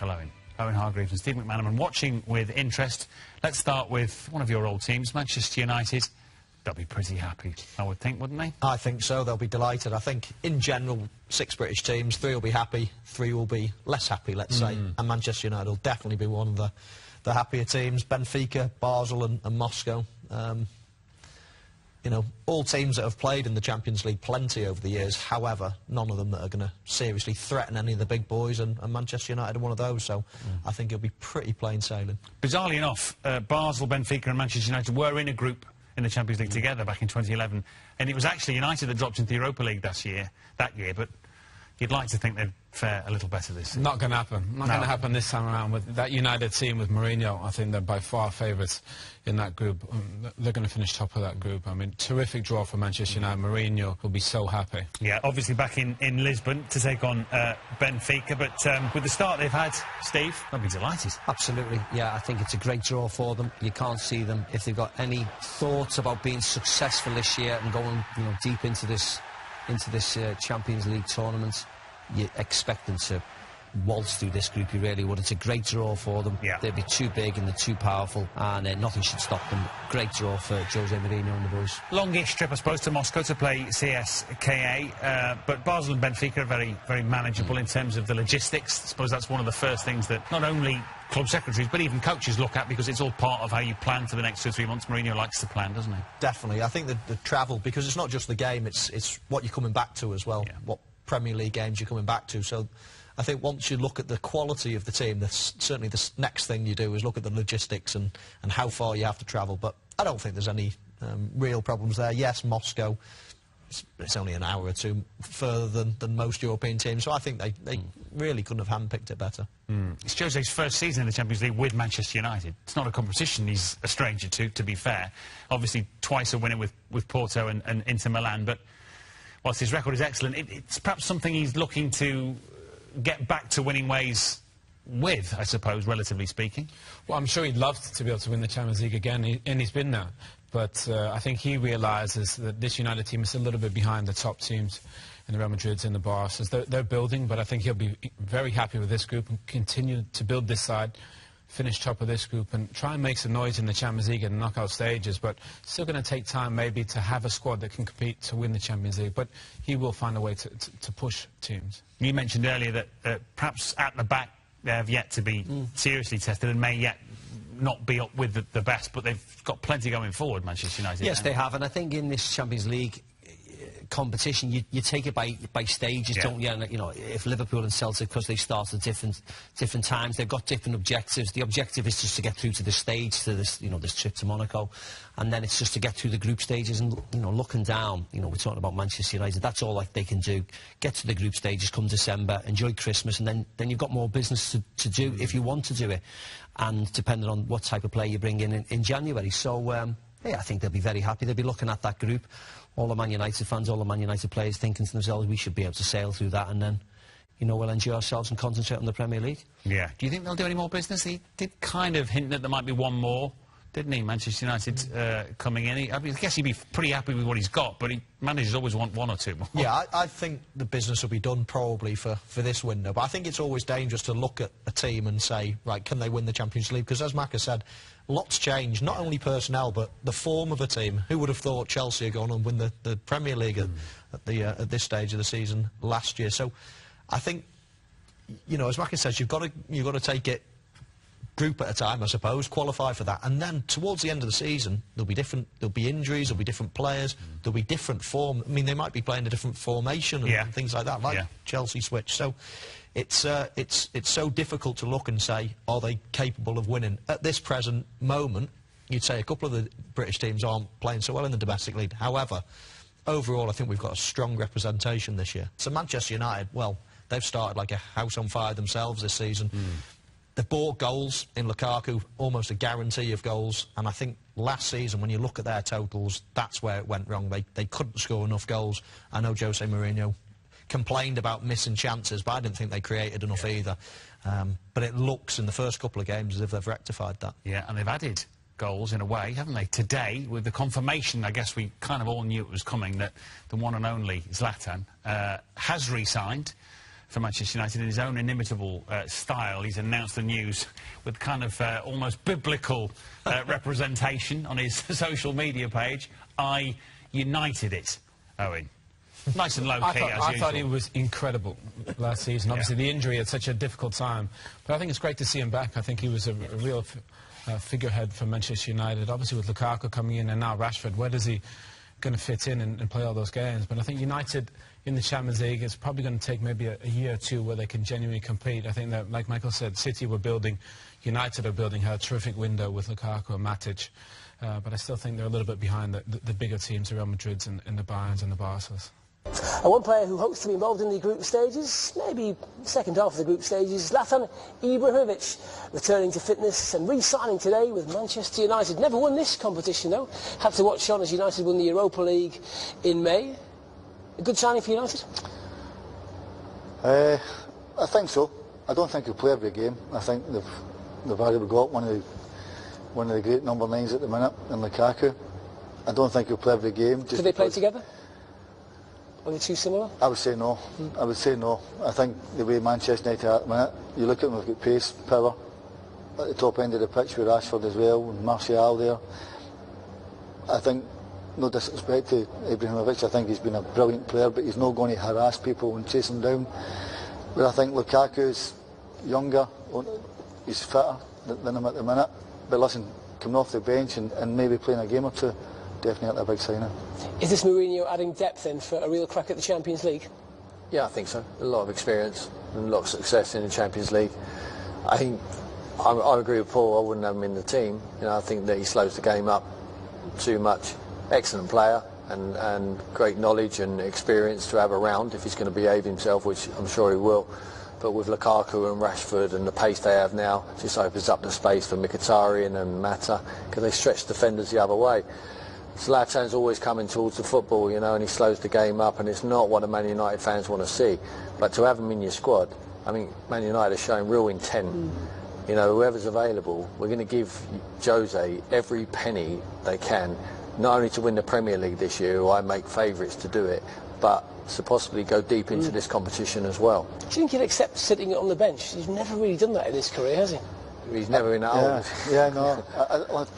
Michael Owen, Owen Hargreaves and Steve McManaman watching with interest. Let's start with one of your old teams, Manchester United. They'll be pretty happy, I would think, wouldn't they? I think so. They'll be delighted. I think, in general, 6 British teams, 3 will be happy, 3 will be less happy, let's say. And Manchester United will definitely be one of the happier teams. Benfica, Basel and Moscow. You know, all teams that have played in the Champions League plenty over the years. However, none of them that are going to seriously threaten any of the big boys, and Manchester United are one of those, so I think it'll be pretty plain sailing. Bizarrely enough, Basel, Benfica and Manchester United were in a group in the Champions League together back in 2011, and it was actually United that dropped into the Europa League that year, but you'd like to think they'd fare a little better this season. Not going to happen. Not going to happen this time around. With that United team with Mourinho, I think they're by far favourites in that group. They're going to finish top of that group. I mean, terrific draw for Manchester United. Mourinho will be so happy. Yeah, obviously back in Lisbon to take on Benfica, but with the start they've had, Steve, they'll be delighted. Absolutely, yeah, I think it's a great draw for them. You can't see them, if they've got any thoughts about being successful this year and going, you know, deep into this Champions League tournament, you expect them to waltz through this group. You really would. It's a great draw for them. Yeah. They'll be too big and they're too powerful, and nothing should stop them. Great draw for Jose Mourinho and the boys. Longish trip, I suppose, to Moscow to play CSKA, but Basel and Benfica are very, very manageable in terms of the logistics. I suppose that's one of the first things that not only club secretaries but even coaches look at, because it's all part of how you plan for the next 2 or 3 months. Mourinho likes to plan, doesn't he? Definitely. I think the travel, because it's not just the game, it's what you're coming back to as well, what Premier League games you're coming back to. So I think once you look at the quality of the team, certainly the next thing you do is look at the logistics and how far you have to travel. But I don't think there's any real problems there. Yes, Moscow, it's only an hour or 2 further than most European teams, so I think they really couldn't have handpicked it better. It's Jose's first season in the Champions League with Manchester United. It's not a competition he's a stranger to be fair. Obviously, twice a winner with Porto and Inter Milan, but whilst his record is excellent, it's perhaps something he's looking to get back to winning ways with, I suppose, relatively speaking. Well, I'm sure he'd love to be able to win the Champions League again, and he's been there. But I think he realises that this United team is a little bit behind the top teams in the Real Madrids and the Barças. They're building, but I think he'll be very happy with this group and continue to build this side, finish top of this group and try and make some noise in the Champions League and knockout stages, but still going to take time maybe to have a squad that can compete to win the Champions League, but he will find a way to push teams. You mentioned earlier that perhaps at the back they have yet to be seriously tested and may yet not be up with the best, but they've got plenty going forward, Manchester United. Yes, they have, and I think in this Champions League competition, you take it by stages, don't you? And, you know, if Liverpool and Celtic, because they start at different times, they've got different objectives. The objective is just to get through to this stage, to this, you know, this trip to Monaco, and then it's just to get through the group stages. And, you know, looking down, you know, we're talking about Manchester United, that's all like they can do. Get to the group stages come December, enjoy Christmas, and then you've got more business to do if you want to do it, and depending on what type of player you bring in January. So yeah, I think they'll be very happy. They'll be looking at that group, all the Man United fans, all the Man United players, thinking to themselves, we should be able to sail through that, and then, you know, we'll enjoy ourselves and concentrate on the Premier League. Yeah. Do you think they'll do any more business? He did kind of hint that there might be one more, didn't he, Manchester United coming in? I guess he'd be pretty happy with what he's got, but managers always want 1 or 2 more. Yeah, I think the business will be done probably for this window, but I think it's always dangerous to look at a team and say, right, can they win the Champions League? Because as Macca said, lots changed, not only personnel, but the form of a team. Who would have thought Chelsea had gone and win the Premier League at this stage of the season last year? So I think, you know, as Macca says, you've got to take it group at a time, I suppose, qualify for that, and then towards the end of the season there'll be injuries, there'll be different players, there'll be different form. I mean, they might be playing a different formation and things like that, like Chelsea switch. So it's so difficult to look and say, are they capable of winning? At this present moment, you'd say a couple of the British teams aren't playing so well in the domestic league. However, overall, I think we've got a strong representation this year. So Manchester United, well, they've started like a house on fire themselves this season. They've bought goals in Lukaku, almost a guarantee of goals, and I think last season, when you look at their totals, that's where it went wrong. They couldn't score enough goals. I know Jose Mourinho complained about missing chances, but I didn't think they created enough either. But it looks in the first couple of games as if they've rectified that. Yeah, and they've added goals in a way, haven't they? Today, with the confirmation, I guess we kind of all knew it was coming, that the one and only Zlatan has re-signed. for Manchester United in his own inimitable style. He's announced the news with kind of almost biblical representation on his social media page. I united it, Owen. Nice and low-key, as usual. I thought he was incredible last season. Obviously, the injury at such a difficult time. But I think it's great to see him back. I think he was a real figurehead for Manchester United. Obviously, with Lukaku coming in and now Rashford, where does he going to fit in and play all those games? But I think United in the Champions League, it's probably going to take maybe a year or two where they can genuinely compete. I think that, like Michael said, City were building, United are building a terrific window with Lukaku and Matic. But I still think they're a little bit behind the bigger teams, the Real Madrids and the Bayerns and the Barças. One player who hopes to be involved in the group stages, maybe second half of the group stages, Zlatan Ibrahimovic, returning to fitness and re-signing today with Manchester United. Never won this competition though. Had to watch on as United won the Europa League in May. A good signing for United? I think so. I don't think he'll play every game. I think they've already got one of the great number 9s at the minute in Lukaku. I don't think he'll play every game. Do they play together? Are they too similar? I would say no. I would say no. I think the way Manchester United are at the minute, you look at them, they've got pace, power at the top end of the pitch with Rashford as well and Martial there. I think, no disrespect to Ibrahimovic, I think he's been a brilliant player, but he's not going to harass people and chase them down. But I think Lukaku's younger, he's fitter than him at the minute. But listen, coming off the bench and maybe playing a game or two, definitely a big signing. Is this Mourinho adding depth then for a real crack at the Champions League? Yeah, I think so. A lot of experience and a lot of success in the Champions League. I think I agree with Paul. I wouldn't have him in the team. You know, I think that he slows the game up too much. Excellent player and great knowledge and experience to have around if he's going to behave himself, which I'm sure he will. But with Lukaku and Rashford and the pace they have now, it just opens up the space for Mkhitaryan and Mata because they stretch defenders the other way. Zlatan's always coming towards the football, you know, and he slows the game up, and it's not what the Man United fans want to see. But to have him in your squad, I mean, Man United are showing real intent. You know, whoever's available, we're going to give Jose every penny they can, not only to win the Premier League this year, who I make favourites to do it, but to possibly go deep into this competition as well. Do you think he'll accept sitting on the bench? He's never really done that in his career, has he? He's never been that old. Yeah, no.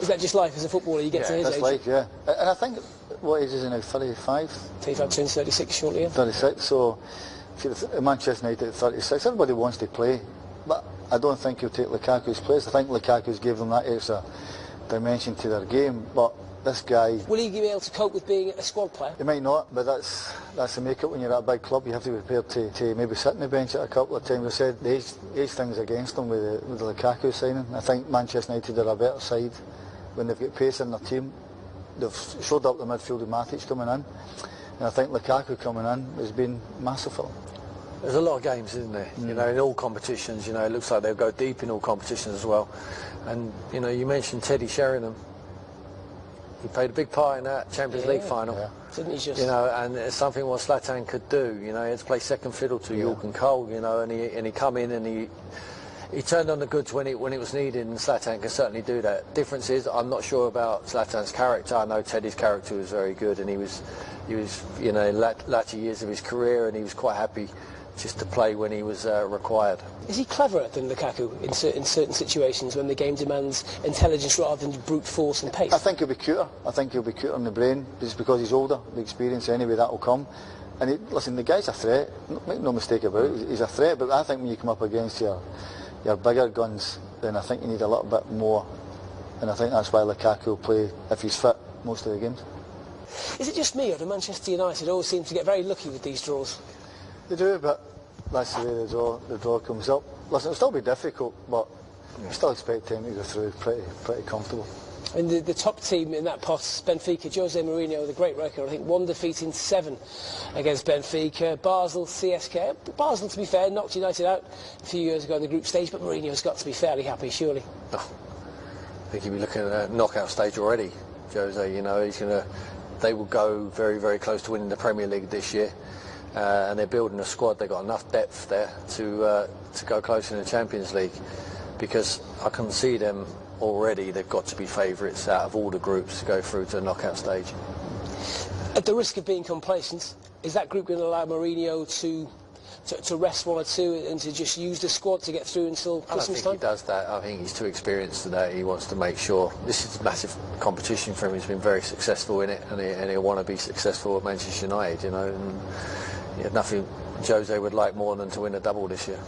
Is that just life as a footballer? You get to his that's age? life, yeah. And I think, what age is he now, 35? 35 turns 36 shortly, yeah. 36, so Manchester United at 36, everybody wants to play, but I don't think he'll take Lukaku's place. I think Lukaku's gave them that extra dimension to their game, but this guy... Will he be able to cope with being a squad player? He might not, but that's the make-up when you're at a big club. You have to be prepared to maybe sit on the bench at a couple of times. I said the age thing's against them with the Lukaku signing. I think Manchester United are a better side when they've got pace in their team. They've showed up the midfield with Matic coming in, and I think Lukaku coming in has been massive for them. There's a lot of games, isn't there? You know, in all competitions, you know, it looks like they'll go deep in all competitions as well. And, you know, you mentioned Teddy Sheringham. He played a big part in that Champions League final. Yeah. Didn't he just... You know, and it's something what Zlatan could do. You know, he had to play second fiddle to York and Cole, you know, and he come in and he turned on the goods when it was needed, and Zlatan can certainly do that. Difference is, I'm not sure about Zlatan's character. I know Teddy's character was very good, and he was you know, latter years of his career, and he was quite happy just to play when he was required. Is he cleverer than Lukaku in certain situations when the game demands intelligence rather than brute force and pace? I think he'll be cuter. I think he'll be cuter in the brain just because he's older. The experience anyway, that will come. And listen, the guy's a threat. Make no mistake about it. He's a threat. But I think when you come up against your bigger guns, then I think you need a little bit more. And I think that's why Lukaku will play, if he's fit, most of the games. Is it just me, or do Manchester United always seem to get very lucky with these draws? They do, but that's the way the draw comes up. Listen, it'll still be difficult, but I still expect them to go through pretty comfortable. I mean, the top team in that pot, Benfica, Jose Mourinho with a great record. I think 1 defeat in 7 against Benfica. Basel, CSK. Basel, to be fair, knocked United out a few years ago in the group stage, but Mourinho's got to be fairly happy, surely. Oh, I think he'll be looking at a knockout stage already, Jose. You know, they will go very, very close to winning the Premier League this year. And they're building a squad. They've got enough depth there to go close in the Champions League, because I can see them already. They've got to be favourites out of all the groups to go through to the knockout stage. At the risk of being complacent, is that group going to allow Mourinho to to rest one or two and to just use the squad to get through until Christmas I don't think time? he does that. I think he's too experienced today. He wants to make sure this is a massive competition for him. He's been very successful in it, and he'll want to be successful at Manchester United. You know, and nothing Jose would like more than to win a double this year.